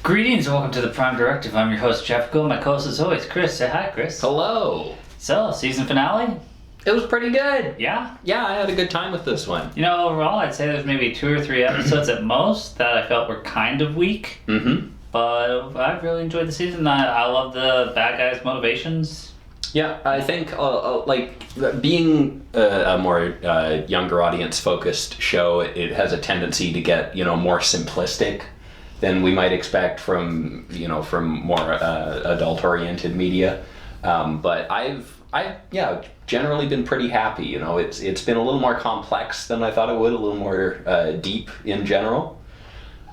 Greetings and welcome to the Prime Directive. I'm your host, Jefficho. My co-host as always, Chris. Say hi, Chris. Hello. So, season finale? It was pretty good. Yeah? Yeah, I had a good time with this one. You know, overall, I'd say there's maybe 2 or 3 episodes at most that I felt were kind of weak. Mm-hmm. But I really enjoyed the season. I love the bad guys' motivations. Yeah, I think being a more younger audience focused show, it has a tendency to get more simplistic than we might expect from more adult-oriented media. But I've generally been pretty happy. It's been a little more complex than I thought it would, a little more deep in general.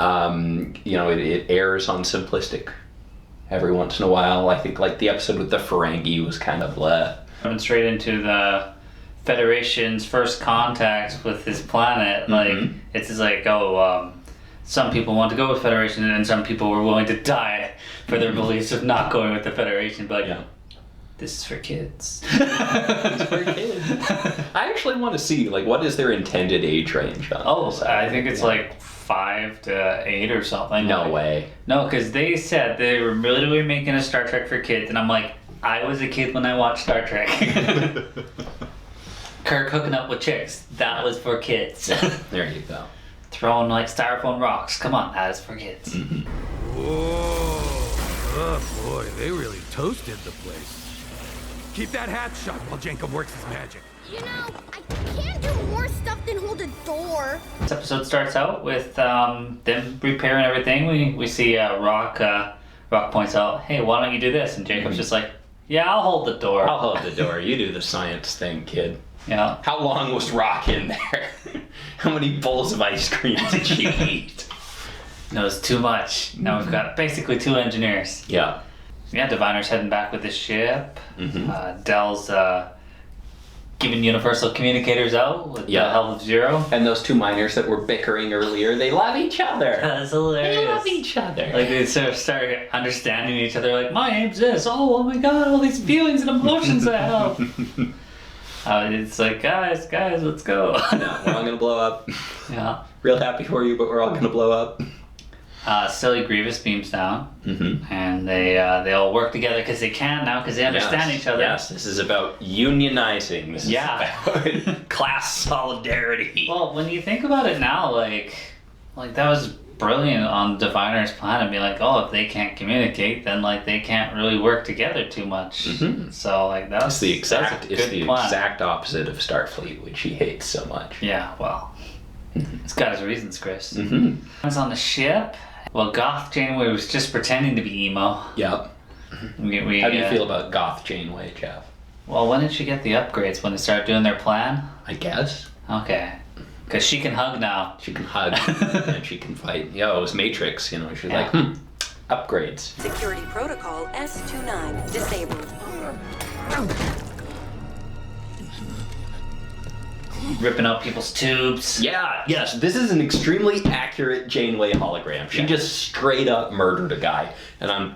It errs on simplistic every once in a while. I think like the episode with the Ferengi was kind of Coming straight into the Federation's first contact with his planet, it's just like, some people want to go with Federation, and some people were willing to die for their beliefs of not going with the Federation. But this is for kids. It's for kids. I actually want to see what is their intended age range on this. I think it's 5 to 8 or something. No way. No, because they said they were really making a Star Trek for kids, and I'm like, I was a kid when I watched Star Trek. Kirk hooking up with chicks, that was for kids. There you go. Throwing styrofoam rocks, come on, that is for kids. Mm-hmm. Whoa, oh boy, they really toasted the place. Keep that hat shut while Jacob works his magic. I can't do more stuff than hold a door. This episode starts out with them repairing everything. We see Rock points out, hey, why don't you do this? And Jacob's just like, yeah, I'll hold the door. I'll hold the door. You do the science thing, kid. Yeah. How long was Rock in there? How many bowls of ice cream did she eat? No, it's too much. Now we've got basically 2 engineers. Yeah. Yeah, Diviner's heading back with the ship. Mm-hmm. Dell's giving universal communicators out with the help of Zero. And those 2 miners that were bickering earlier, they love each other. That's hilarious. They love each other. They sort of start understanding each other. Like, my name's this. Oh my god, all these feelings and emotions I have. It's like, guys, let's go. No, we're all gonna blow up. Yeah. Real happy for you, but we're all gonna blow up. Silly Grievous beams down, and they all work together because they can now, because they understand each other. Yes, this is about unionizing. This is about class solidarity. Well, when you think about it now, like that was brilliant on Diviner's plan, and be like, if they can't communicate, then they can't really work together too much. Mm-hmm. So that's the exact plan. Exact opposite of Starfleet, which he hates so much. Yeah, well, it's got his reasons, Chris. Mm-hmm. I was on the ship. Well, Goth Janeway was just pretending to be emo. Yep. How do you feel about Goth Janeway, Jeff? Well, when did she get the upgrades? When they started doing their plan? I guess. Okay. Because she can hug now. She can hug and she can fight. It was Matrix, she's like, upgrades. Security protocol S29 disabled. Ripping out people's tubes. Yeah, yes, this is an extremely accurate Janeway hologram. She just straight up murdered a guy. And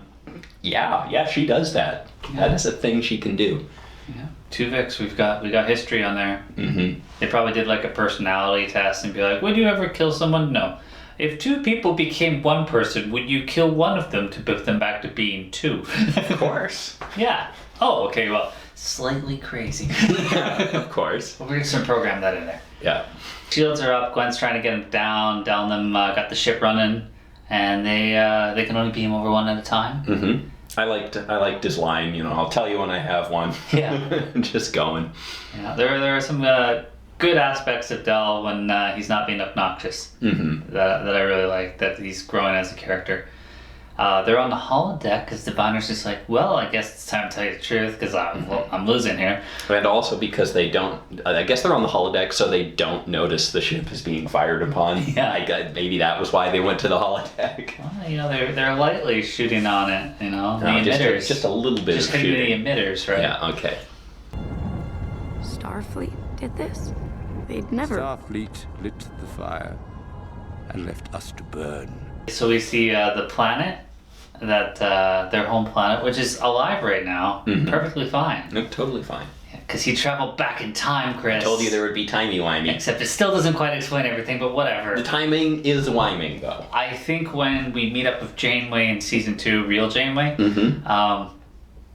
she does that. Yeah. That is a thing she can do. Yeah. Tuvix, we got history on there. Mm-hmm. They probably did a personality test and be like, would you ever kill someone? No. If 2 people became 1 person, would you kill one of them to put them back to being 2? Of course. Yeah. Oh, okay, well, slightly crazy. Yeah, of course. We're just gonna program that in there. Yeah. Shields are up, Gwen's trying to get them down them got the ship running, and they can only beam over 1 at a time. Mm-hmm. I liked his line, I'll tell you when I have one. Yeah. Just going. Yeah, there are some good aspects of Dell when he's not being obnoxious. Mm-hmm. That I really like, that he's growing as a character. They're on the holodeck because Diviner's just like, well, I guess it's time to tell you the truth because I'm losing here. And also because I guess they're on the holodeck so they don't notice the ship is being fired upon. Yeah. Maybe that was why they went to the holodeck. Well, they're lightly shooting on it, the emitters. Just a little bit just of shooting. Just hitting the emitters, right? Yeah, okay. Starfleet did this? They'd never... Starfleet lit the fire and left us to burn. So we see the planet, their home planet, which is alive right now, perfectly fine. No, totally fine. Because he traveled back in time, Chris. I told you there would be timey-wimey. Except it still doesn't quite explain everything, but whatever. The timing is wiming, though. I think when we meet up with Janeway in season 2, real Janeway,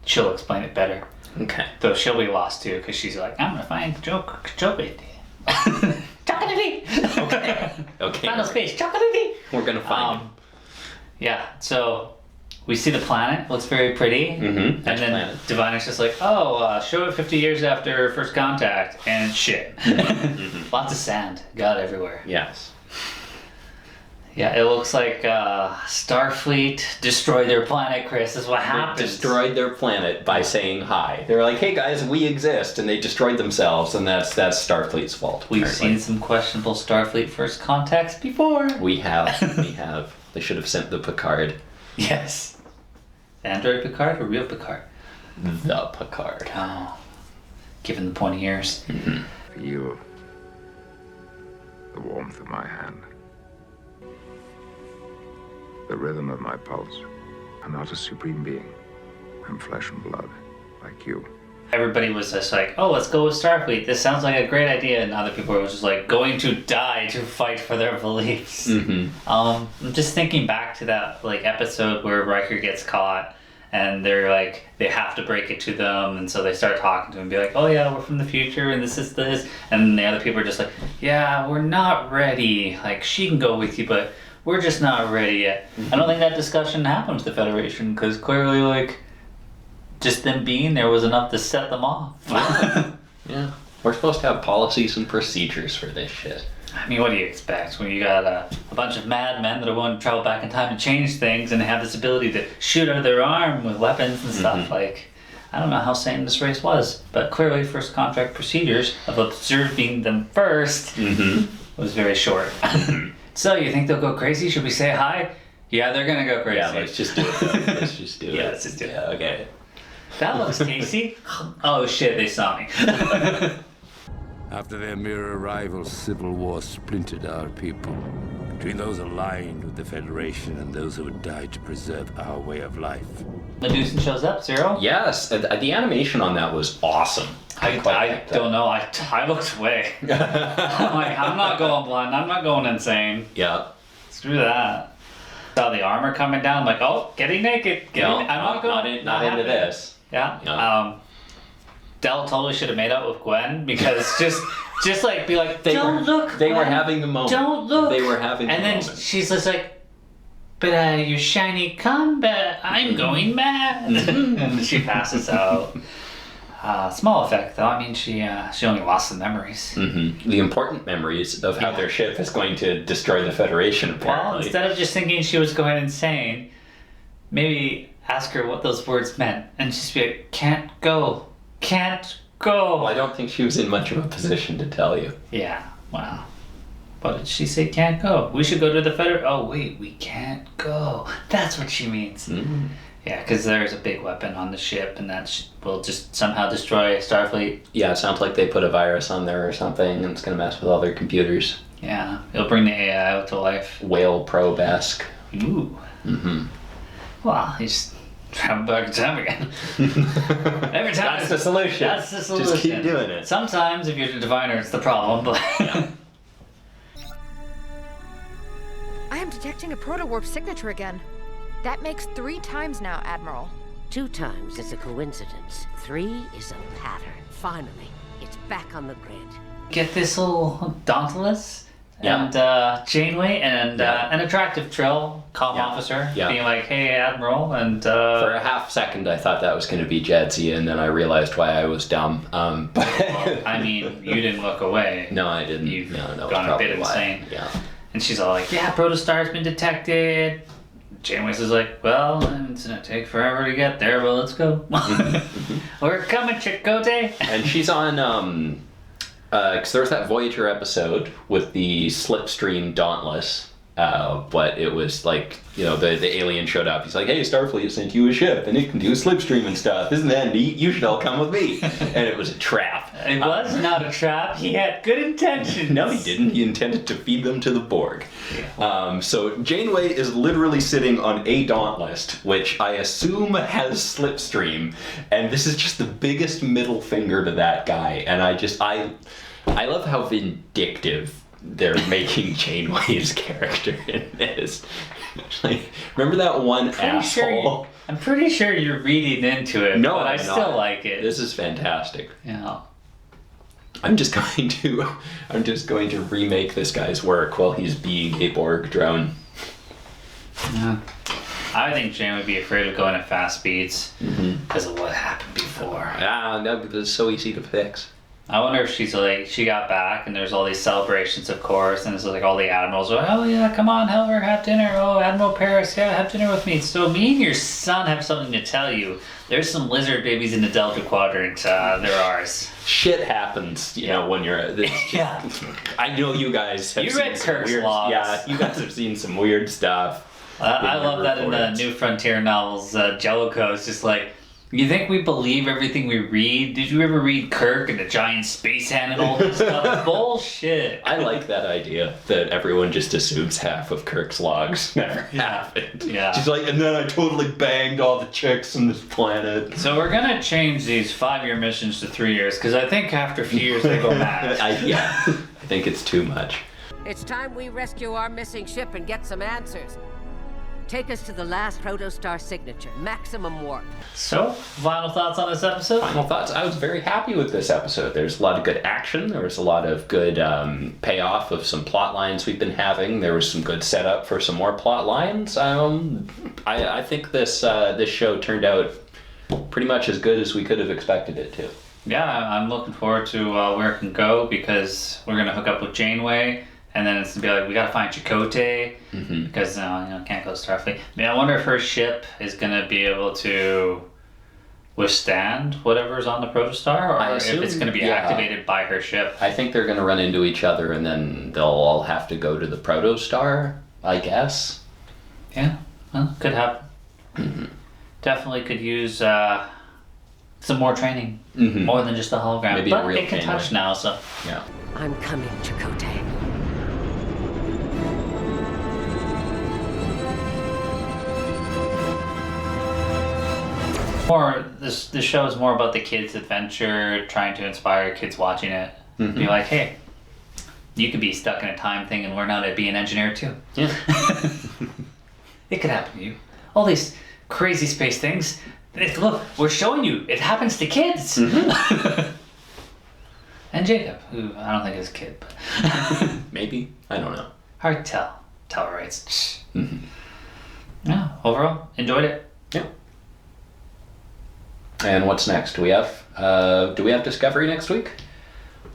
she'll explain it better. Okay. Though she'll be lost too, because she's like, I'm gonna find joke it. Chocolate. Okay. Final space. Chocolate. We're gonna find him. Yeah. So we see the planet. Looks very pretty. And then planet. Diviner's just like, show it 50 years after first contact, and shit. Lots of sand. Got everywhere. Yes. Yeah, it looks like Starfleet destroyed their planet, Chris. Is what happened. They destroyed their planet by saying hi. They were like, hey guys, we exist, and they destroyed themselves, and that's Starfleet's fault. We've seen some questionable Starfleet first contacts before. We have. They should have sent the Picard. Yes. The android Picard or real Picard? The Picard. Oh. Given the pointy ears. Feel the warmth of my hand. The rhythm of my pulse. I'm not a supreme being. I'm flesh and blood, like you. Everybody was just like, oh, let's go with Starfleet. This sounds like a great idea. And other people were just like, going to die to fight for their beliefs. I'm just thinking back to that episode where Riker gets caught and they're like, they have to break it to them. And so they start talking to him and be like, oh yeah, we're from the future and this is this. And the other people are just like, yeah, we're not ready. Like, she can go with you, but we're just not ready yet. I don't think that discussion happened with the Federation because clearly, just them being there was enough to set them off. Yeah. We're supposed to have policies and procedures for this shit. I mean, what do you expect when you got a bunch of madmen that are willing to travel back in time and change things and have this ability to shoot out of their arm with weapons and stuff? I don't know how sane this race was, but clearly first contract procedures of observing them first was very short. So, you think they'll go crazy? Should we say hi? Yeah, they're gonna go crazy. Yeah, let's just do it. Let's just do it. Yeah, let's just do it. Yeah, okay. That looks tasty. Oh shit, they saw me. After their mere arrival, civil war splintered our people. Between those aligned with the Federation and those who would die to preserve our way of life. Medusan shows up, Cyril. Yes, the animation on that was awesome. I don't know. I looked away. I'm like, I'm not going blind. I'm not going insane. Yeah. Screw that. Saw the armor coming down. I'm like, oh, getting naked. I'm not going. Not into this. Yeah. Del totally should have made out with Gwyn because just be like, don't look. They were having the moment. Don't look. They were having the moment. And then she's just like, but your shiny combat, I'm going mad. And she passes out. Small effect though. I mean, she only lost the memories. The important memories of how their ship is going to destroy the Federation, apparently. Well, instead of just thinking she was going insane, maybe ask her what those words meant and just be like, can't go. Well, I don't think she was in much of a position to tell you. Yeah, wow. What did she say? Can't go. We should go to the Federation. Oh, wait, we can't go. That's what she means. Yeah, because there's a big weapon on the ship, and that will just somehow destroy Starfleet. Yeah, it sounds like they put a virus on there or something, and it's going to mess with all their computers. Yeah, it'll bring the AI out to life. Whale probe-esque. Ooh. Well, he's traveling back in time again. Every time. That's the solution. That's the solution. Just keep doing it. Sometimes, if you're the diviner, it's the problem, but... I am detecting a proto-warp signature again. That makes 3 times now, Admiral. 2 times is a coincidence. 3 is a pattern. Finally, it's back on the grid. Get this little Dauntless and Janeway and an attractive Trill, comm officer, being like, hey, Admiral, and... For a half second, I thought that was going to be Jadzia, and then I realized why I was dumb. But well, I mean, you didn't look away. No, I didn't. You've no, gone a bit insane. Yeah. And she's all like, yeah, Protostar's been detected. Janeway's is like, well, it's going to take forever to get there, but let's go. We're coming, Chakotay. And she's on, because there was that Voyager episode with the Slipstream Dauntless, But it was like, the alien showed up. He's like, hey, Starfleet sent you a ship, and it can do slipstream and stuff. Isn't that neat? You should all come with me. And it was a trap. It was not a trap. He had good intentions. No, he didn't. He intended to feed them to the Borg. Yeah. So Janeway is literally sitting on a Dauntless, which I assume has slipstream. And this is just the biggest middle finger to that guy. And I love how vindictive they're making Janeway's character in this. Like, remember that one asshole? I'm pretty sure you're reading into it, No, but I I'm still not. like it. This is fantastic. Yeah. I'm just going to remake this guy's work while he's being a Borg drone. Yeah. I think Jane would be afraid of going at fast speeds because of what happened before. No, because it's so easy to fix. I wonder if she got back and there's all these celebrations, of course, and it's like all the admirals are like, oh yeah, come on, Helver, have dinner. Oh, Admiral Paris, yeah, have dinner with me. So me and your son have something to tell you. There's some lizard babies in the Delta Quadrant. They're ours. Shit happens, when you're. Yeah. I know you guys have seen read some Kirk's weird. logs. Yeah, you guys have seen some weird stuff. I love that in the New Frontier novels. Jefficho is just like, you think we believe everything we read? Did you ever read Kirk and the giant space hand and all this stuff? Bullshit. I like that idea that everyone just assumes half of Kirk's logs never happened. Yeah. She's like, and then I totally banged all the chicks on this planet. So we're gonna change these 5-year missions to 3 years because I think after a few years they go mad. I think it's too much. It's time we rescue our missing ship and get some answers. Take us to the last protostar signature, maximum warp. So, final thoughts on this episode? Final thoughts. I was very happy with this episode. There's a lot of good action. There was a lot of good payoff of some plot lines we've been having. There was some good setup for some more plot lines. I think this show turned out pretty much as good as we could have expected it to. Yeah, I'm looking forward to where it can go because we're going to hook up with Janeway. And then it's going to be like, we got to find Chakotay because can't go to Starfleet. I wonder if her ship is going to be able to withstand whatever's on the protostar, or if it's going to be activated by her ship. I think they're going to run into each other, and then they'll all have to go to the protostar, I guess. Yeah, well, could happen. Definitely could use some more training, more than just a hologram. Maybe but a real it can touch now, so yeah. I'm coming, Chakotay. This show is more about the kids' adventure, trying to inspire kids watching it. Be like, hey, you could be stuck in a time thing and learn how to be an engineer too. Yeah. It could happen to you. All these crazy space things. Look, we're showing you. It happens to kids. And Jacob, who I don't think is a kid, but maybe. I don't know. Hard to tell. Tellarites. Yeah. Overall, enjoyed it. Yeah. And what's next? Do we have Discovery next week?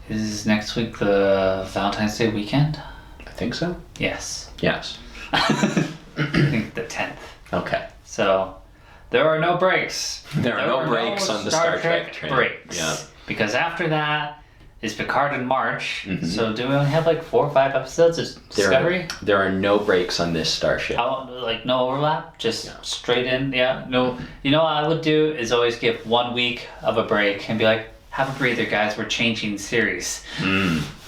Is next week the Valentine's Day weekend? I think so. Yes. Yes. I think the 10th. Okay. So there are no breaks. There are no breaks on the Star Trek train. Breaks. Yeah. Because after that is Picard in March. So do we only have like 4 or 5 episodes of Discovery? There are no breaks on this starship. Like no overlap? Just straight in? Yeah. No. You know what I would do is always give 1 week of a break and be like, have a breather, guys. We're changing series.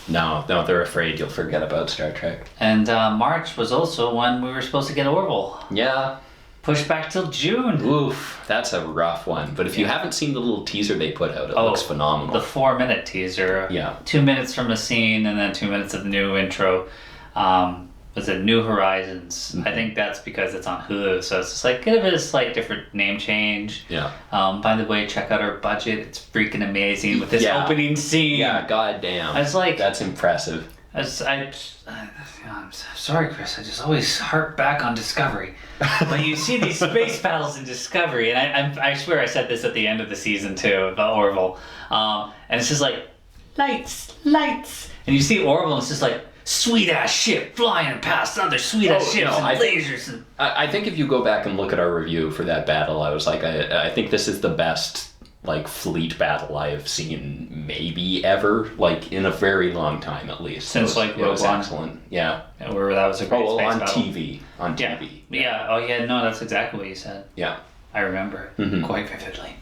No, they're afraid you'll forget about Star Trek. And March was also when we were supposed to get Orville. Yeah. Pushed back till June. Oof, that's a rough one. But if you haven't seen the little teaser they put out, it looks phenomenal. The 4-minute teaser. Yeah. 2 minutes from a scene and then 2 minutes of the new intro. Was it New Horizons? I think that's because it's on Hulu, so it's just like give it a slight different name change. Yeah. By the way, check out our budget. It's freaking amazing with this opening scene. Yeah, goddamn. I was like, that's impressive. I'm sorry, Chris. I just always harp back on Discovery, but you see these space battles in Discovery, and I swear I said this at the end of the season too about Orville, and it's just like lights, and you see Orville, and it's just like sweet ass ship flying past other sweet ass ships and lasers. I think if you go back and look at our review for that battle, I was like, I think this is the best like fleet battle I have seen maybe ever, like in a very long time at least. Since like it was Rogue One. excellent. Yeah. Where that was a great space on battle. TV. On Yeah. TV. Yeah. Oh yeah. No, that's exactly what you said. Yeah. I remember quite vividly.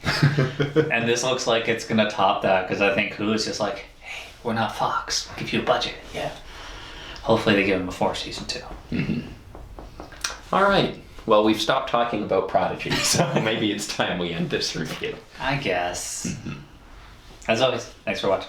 And this looks like it's gonna top that because I think Hulu's just like, hey, we're not Fox. We'll give you a budget. Yeah. Hopefully they give him a 4th season too. All right. Well, we've stopped talking about Prodigy, so maybe it's time we end this review. I guess. As always, thanks for watching.